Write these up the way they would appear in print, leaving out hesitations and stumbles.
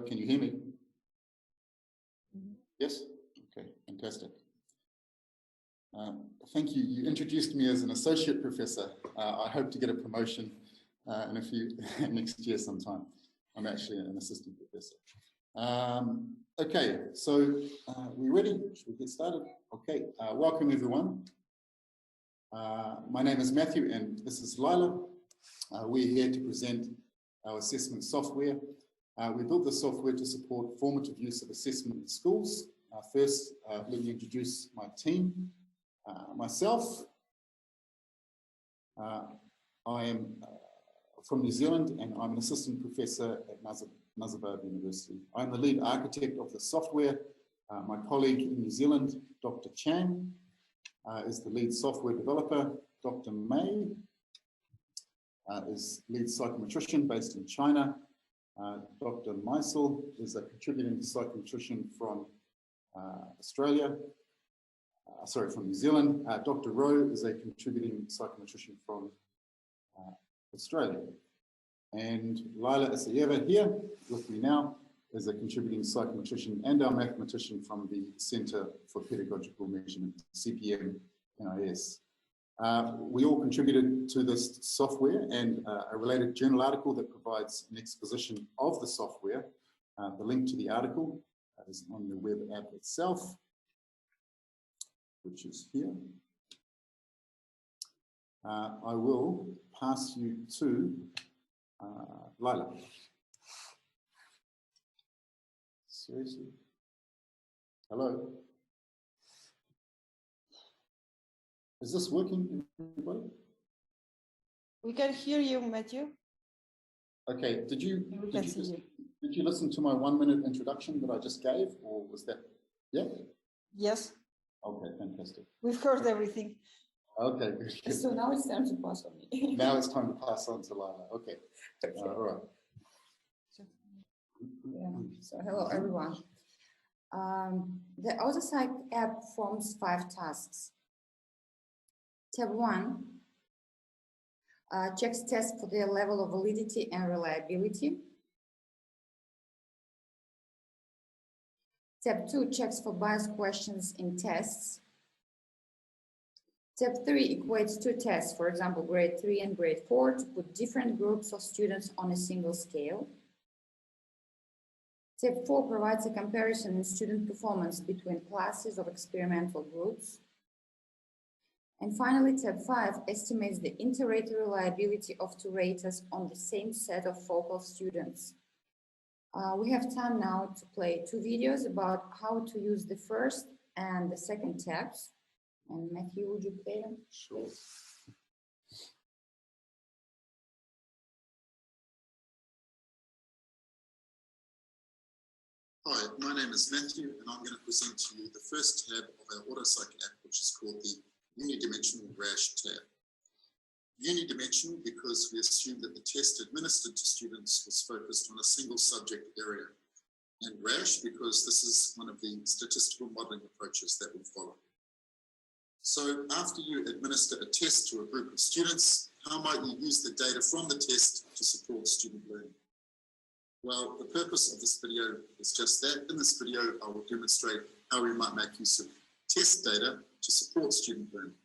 can you hear me? Yes? Okay, fantastic. Thank you. You introduced me as an associate professor. I hope to get a promotion next year sometime. I'm actually an assistant professor. Okay, so we ready? Should we get started? Okay, welcome everyone. My name is Matthew and this is Lila. We're here to present our assessment software. We built the software to support formative use of assessment in schools. First, let me introduce my team. Myself, I am from New Zealand and I'm an assistant professor at Nazarbayev University. I'm the lead architect of the software. My colleague in New Zealand, Dr. Chang, is the lead software developer. Dr. May is lead psychometrician based in China. Dr. Meisel is a contributing psychometrician from from New Zealand. Dr. Rowe is a contributing psychometrician from Australia. And Laila Исаева here with me now is a contributing psychometrician and our mathematician from the Center for Pedagogical Measurement, CPM NIS. We all contributed to this software, and a related journal article that provides an exposition of the software. The link to the article is on the web app itself, which is here. I will pass you to Lila. Seriously? Hello? Is this working, everybody? We can hear you, Matthew. Okay, did you listen to my 1-minute introduction that I just gave, or was that, yeah? Yes. Okay, fantastic. We've heard everything. Okay, good. So now it's time to pass on me. Now it's time to pass on to Lila. Okay. All right. Yeah. So hello, everyone. The AutoPsych app forms 5 tasks. Tab 1 checks tests for their level of validity and reliability. Tab 2 checks for biased questions in tests. Tab 3 equates 2 tests, for example, grade 3 and grade 4, to put different groups of students on a single scale. Tab 4 provides a comparison in student performance between classes of experimental groups. And finally, Tab 5 estimates the inter-rater reliability of 2 raters on the same set of focal students. We have time now to play 2 videos about how to use the first and the second tabs. And Matthew, would you play them? Sure. Hi, my name is Matthew, and I'm going to present to you the first tab of our AutoPsych app, which is called the Unidimensional RASH tab. Unidimensional because we assumed that the test administered to students was focused on a single subject area, and RASH because this is one of the statistical modeling approaches that we follow. So after you administer a test to a group of students, how might you use the data from the test to support student learning? Well, the purpose of this video is just that. In this video, I will demonstrate how we might make use of test data to support student learning.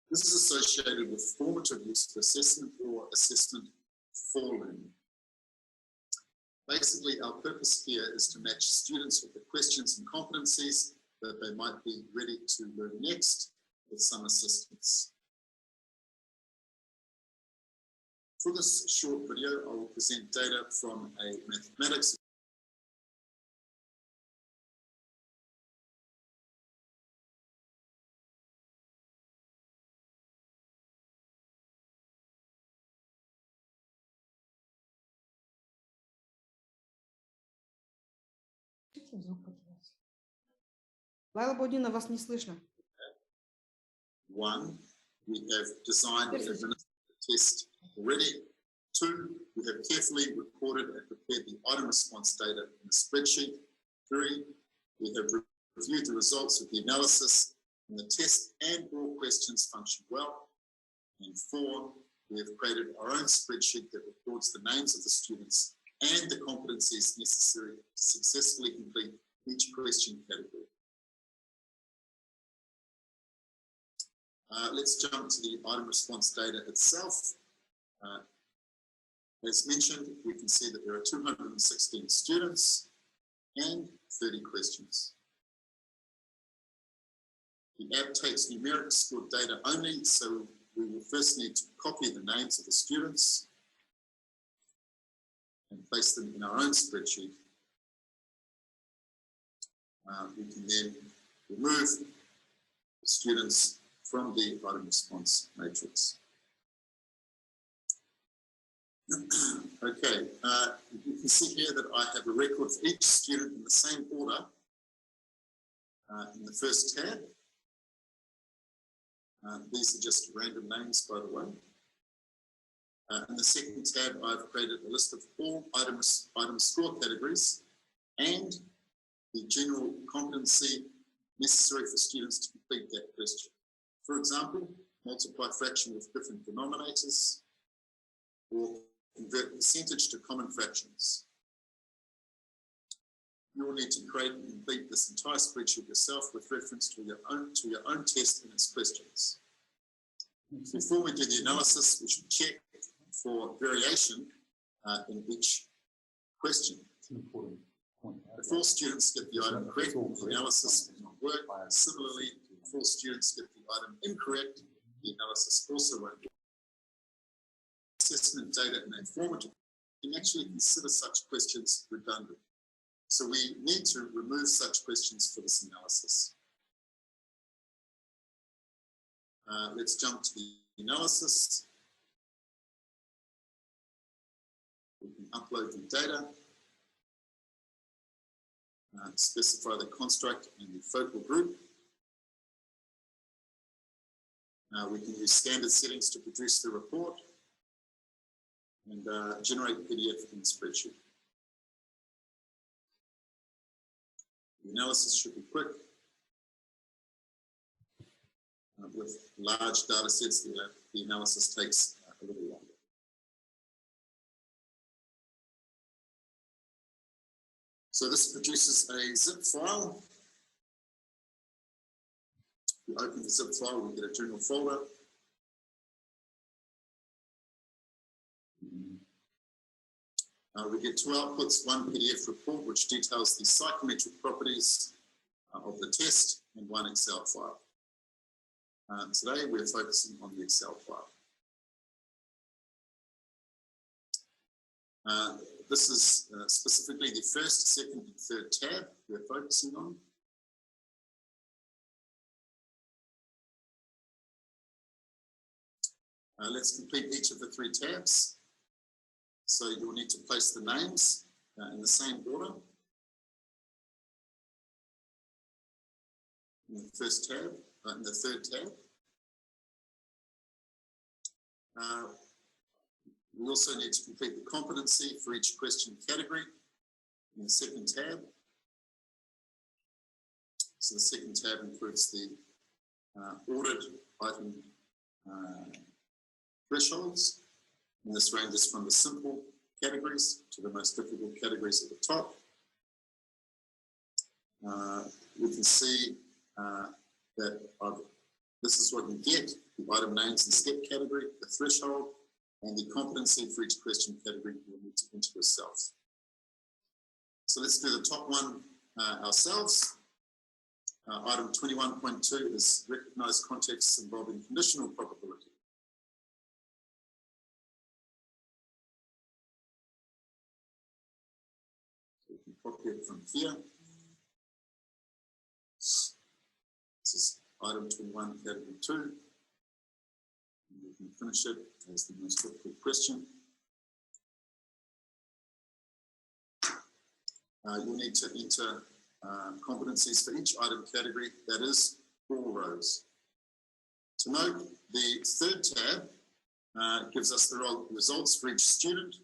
This is associated with formative use of assessment or assessment for learning. Basically, our purpose here is to match students with the questions and competencies that they might be ready to learn next with some assistance. For this short video, I will present data from a mathematics Лайла Бодина, вас не слышно. 1, we have designed and administered the test already. 2, we have carefully recorded and prepared the item response data in a spreadsheet. 3, we have reviewed the results of the analysis, and the test and all questions function well. And 4, we have created our own spreadsheet that records the names of the students and the competencies necessary to successfully complete each question category. Let's jump to the item response data itself. As mentioned, we can see that there are 216 students and 30 questions. The app takes numeric scored data only, so we will first need to copy the names of the students and place them in our own spreadsheet. We can then remove the students from the item response matrix. Okay, you can see here that I have a record for each student in the same order in the first tab. These are just random names, by the way. In the second tab, I've created a list of all item score categories and the general competency necessary for students to complete that question. For example, multiply fraction with different denominators or convert percentage to common fractions. You will need to create and complete this entire spreadsheet yourself with reference to your own test and its questions. Before we do the analysis, we should check for variation in each question. If all students get the item correct, the analysis will not work. Similarly, if all students get the item incorrect, the analysis also won't work. Assessment data and informative can actually consider such questions redundant. So we need to remove such questions for this analysis. Let's jump to the analysis. We can upload the data, specify the construct and the focal group. We can use standard settings to produce the report and generate PDF in the spreadsheet. The analysis should be quick. With large data sets, the analysis takes a little longer. So this produces a zip file. If you open the zip file, we get a general folder. We get two outputs, one PDF report, which details the psychometric properties of the test, and one Excel file. Today, we're focusing on the Excel file. This is specifically the first, second, and third tab we're focusing on. Let's complete each of the three tabs. So you'll need to place the names in the same order. In the first tab, in the third tab. We also need to complete the competency for each question category in the second tab. So the second tab includes the ordered item thresholds. And this ranges from the simple categories to the most difficult categories at the top. We can see that this is what you get, the item names and step category, the threshold, and the competency for each question category you'll need to enter yourself. So let's do the top one ourselves. Item 21.2 is recognize contexts involving conditional probability. So we can copy it from here. This is item 21, category 2. And we can finish it as the most difficult question. You'll need to enter competencies for each item category, that is, all rows. To note, the third tab gives us the results for each student.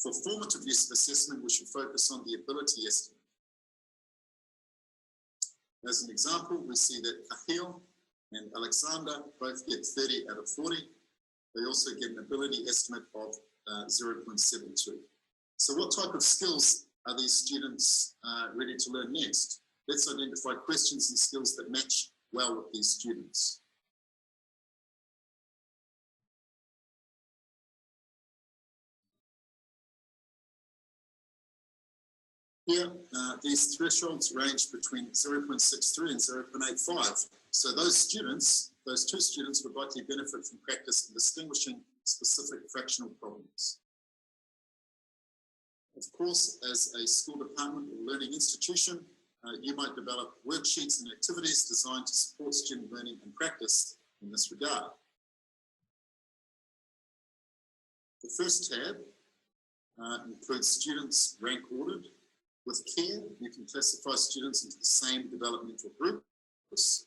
For formative use of assessment, we should focus on the ability estimate. As an example, we see that Kahil and Alexander both get 30 out of 40. They also get an ability estimate of 0.72. So what type of skills are these students ready to learn next? Let's identify questions and skills that match well with these students. Here, these thresholds range between 0.63 and 0.85. So those two students would likely benefit from practice in distinguishing specific fractional problems. Of course, as a school department or learning institution, you might develop worksheets and activities designed to support student learning and practice in this regard. The first tab includes students rank ordered. With care, you can classify students into the same developmental groups.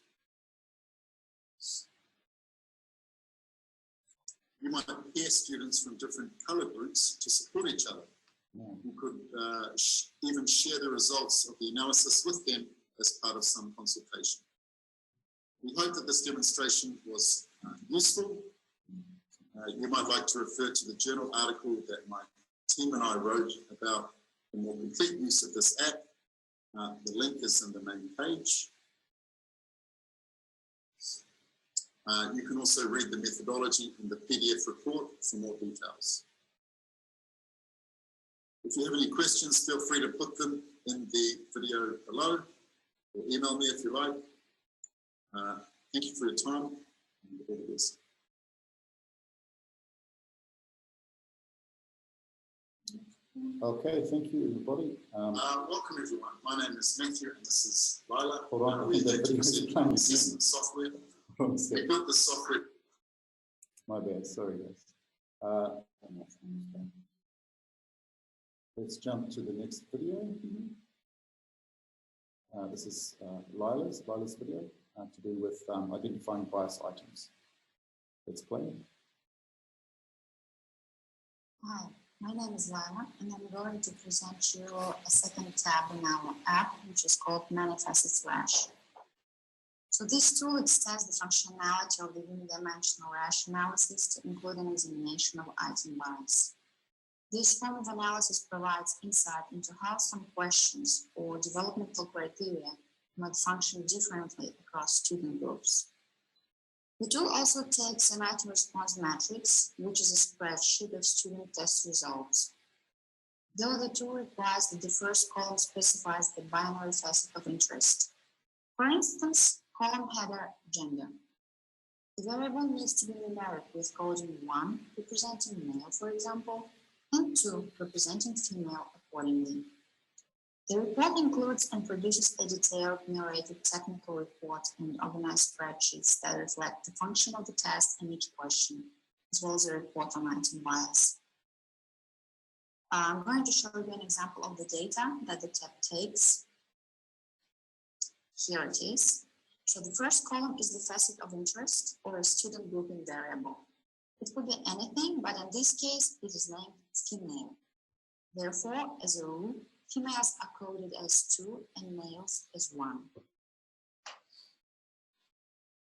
You might pair students from different colour groups to support each other. You could even share the results of the analysis with them as part of some consultation. We hope that this demonstration was useful. You might like to refer to the journal article that my team and I wrote about the more complete use of this app. The link is in the main page. You can also read the methodology in the PDF report for more details. If you have any questions, feel free to put them in the video below or email me if you like. Thank you for your time and all the best. Okay, thank you, everybody. Welcome, everyone. My name is Mэтью, and this is Lайla. Hold on, We that video is playing assessment software. We built the software. My bad, sorry guys. Let's jump to the next video. This is Laila's video to do with identifying bias items. Let's play. Hi, my name is Laila, and I'm going to present you a second tab in our app, which is called Manifest/Rash. So this tool extends the functionality of the unidimensional rash analysis to include an examination of item bias. This form of analysis provides insight into how some questions or developmental criteria might function differently across student groups. The tool also takes an item response matrix, which is a spreadsheet of student test results. Though the tool requires that the first column specifies the binary facet of interest. For instance, column header gender. The variable needs to be numeric with coding 1 representing male, for example, and 2 representing female accordingly. The report includes and produces a detailed narrated technical report and organized spreadsheets that reflect the function of the test and each question, as well as a report on item bias. I'm going to show you an example of the data that the tab takes. Here it is. So the first column is the facet of interest or a student grouping variable. It could be anything, but in this case, it is named female. Therefore, as a rule, females are coded as 2 and males as 1.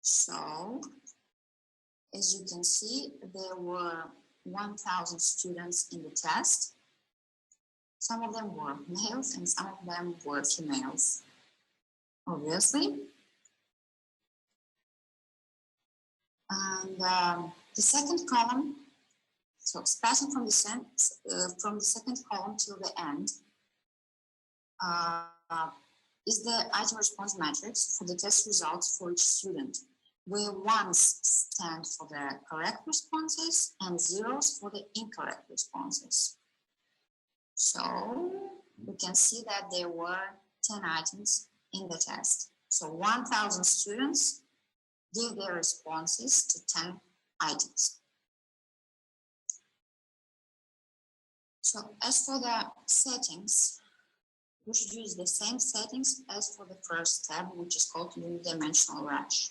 So, as you can see, there were 1,000 students in the test. Some of them were males and some of them were females. Obviously. And the second column, so starting from the second column till the end, is the item response matrix for the test results for each student, where ones stand for the correct responses and zeros for the incorrect responses. So we can see that there were 10 items in the test. So 1,000 students give their responses to 10 items. So as for the settings, we should use the same settings as for the first tab, which is called unidimensional rash.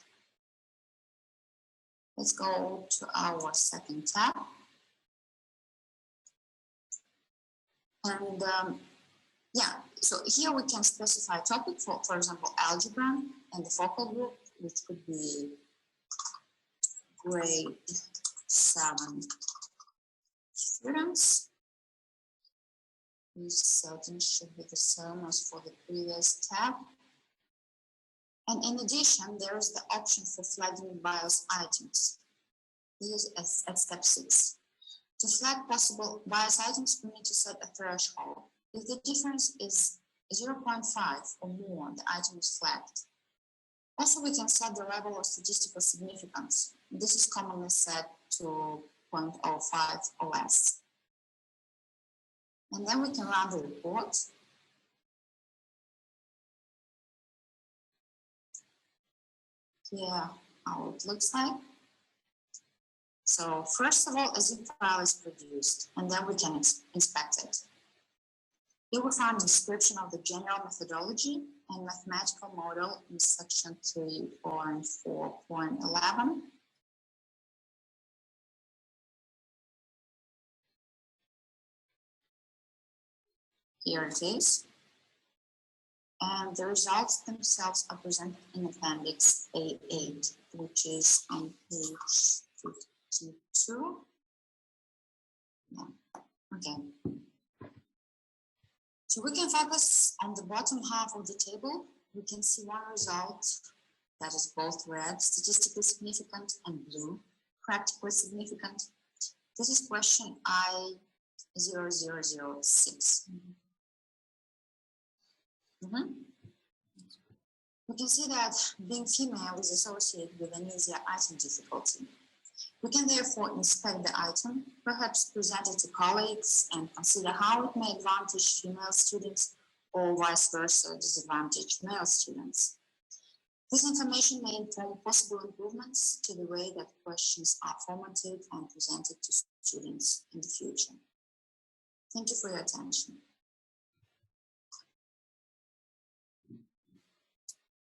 Let's go to our second tab. And yeah, so here we can specify a topic for example, algebra and the focal group, which could be grade 7 students. This setting should be the same as for the previous tab. And in addition, there is the option for flagging bias items. This is at step 6. To flag possible bias items, we need to set a threshold. If the difference is 0.5 or more, the item is flagged. Also, we can set the level of statistical significance. This is commonly set to 0.05 or less. And then we can run the report. Here, how it looks like. So first of all, a zip file is produced, and then we can inspect it. Here we find a description of the general methodology and mathematical model in section 3.4.11. Here it is. And the results themselves are presented in Appendix A8, which is on page 52. Yeah. Okay. So we can focus on the bottom half of the table. We can see one result that is both red, statistically significant, and blue, practically significant. This is question I0006. We can see that being female is associated with an easier item difficulty. We can therefore inspect the item, perhaps present it to colleagues, and consider how it may advantage female students or vice versa, disadvantage male students. This information may inform possible improvements to the way that questions are formatted and presented to students in the future. Thank you for your attention.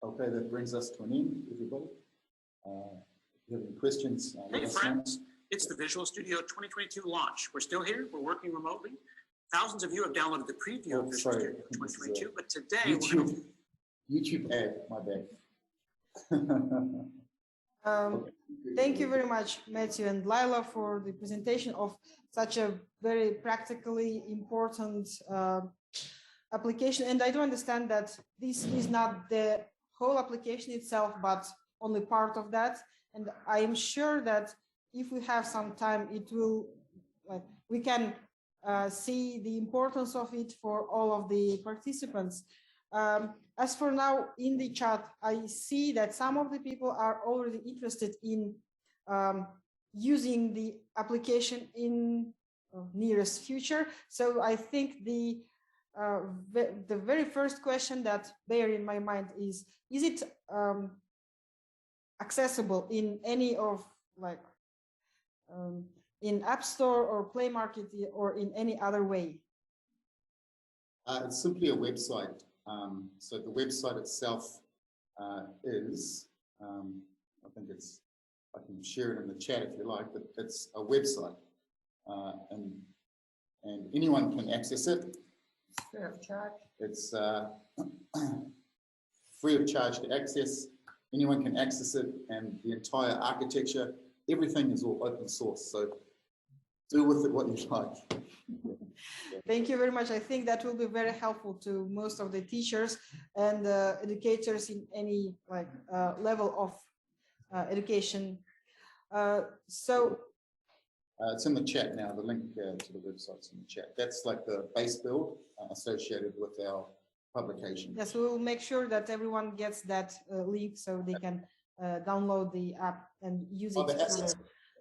Okay, that brings us to an end, everybody. If you have any questions, hey friends, it's the Visual Studio 2022 launch. We're still here, we're working remotely. Thousands of you have downloaded the preview of Visual Studio 2022, but today YouTube ad, my bad. Thank you very much, Mэтью and Lайла, for the presentation of such a very practically important application. And I do understand that this is not the whole application itself, but only part of that. And I am sure that if we have some time, it will, we can see the importance of it for all of the participants. As for now, in the chat, I see that some of the people are already interested in using the application in nearest future. So I think the very first question that bears in my mind is it accessible in any of in App Store or Play Market or in any other way? It's simply a website. So the website itself is, I think it's, I can share it in the chat if you like, but it's a website and anyone can access it. Free of charge. It's free of charge to access. Anyone can access it, and the entire architecture, everything is all open source. So do with it what you like. Thank you very much. I think that will be very helpful to most of the teachers and educators in any level of education. It's in the chat now. The link to the website's in the chat. That's like the base build associated with our publication. Yes, we will make sure that everyone gets that link so they can download the app and use it.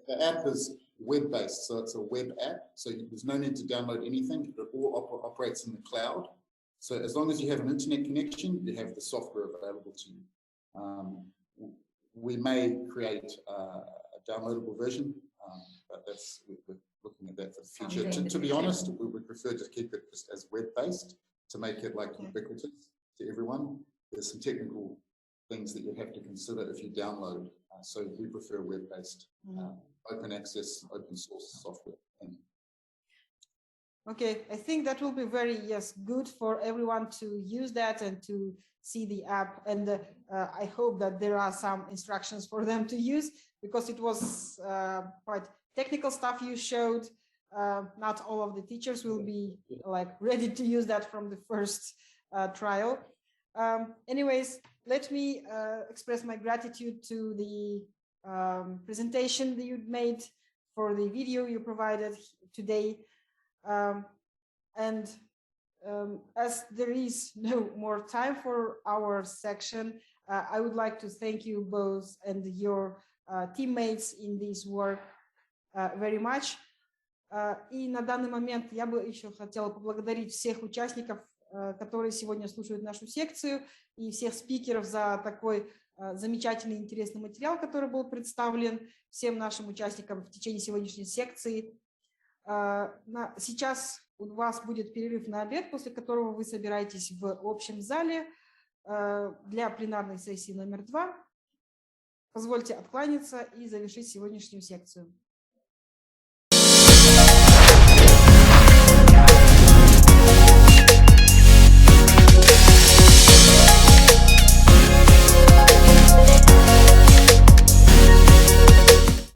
The app is web-based, so it's a web app. So there's no need to download anything. It all operates in the cloud. So as long as you have an internet connection, you have the software available to you. We may create a downloadable version, but we're looking at that for the future. To be honest, we would prefer to keep it just as web-based to make it ubiquitous to everyone. There's some technical things that you have to consider if you download. So we prefer web-based, open access, open source software. Okay, I think that will be very, good for everyone to use that and to see the app. And I hope that there are some instructions for them to use, because it was quite technical stuff you showed. not all of the teachers will be like ready to use that from the first trial. Anyways, let me express my gratitude to the presentation that you made, for the video you provided today. As there is no more time for our section, I would like to thank you both and your teammates in this work very much. И на данный момент я бы еще хотела поблагодарить всех участников, которые сегодня слушают нашу секцию, и всех спикеров за такой замечательный, интересный материал, который был представлен всем нашим участникам в течение сегодняшней секции. Сейчас у вас будет перерыв на обед, после которого вы собираетесь в общем зале для пленарной сессии номер 2. Позвольте откланяться и завершить сегодняшнюю секцию.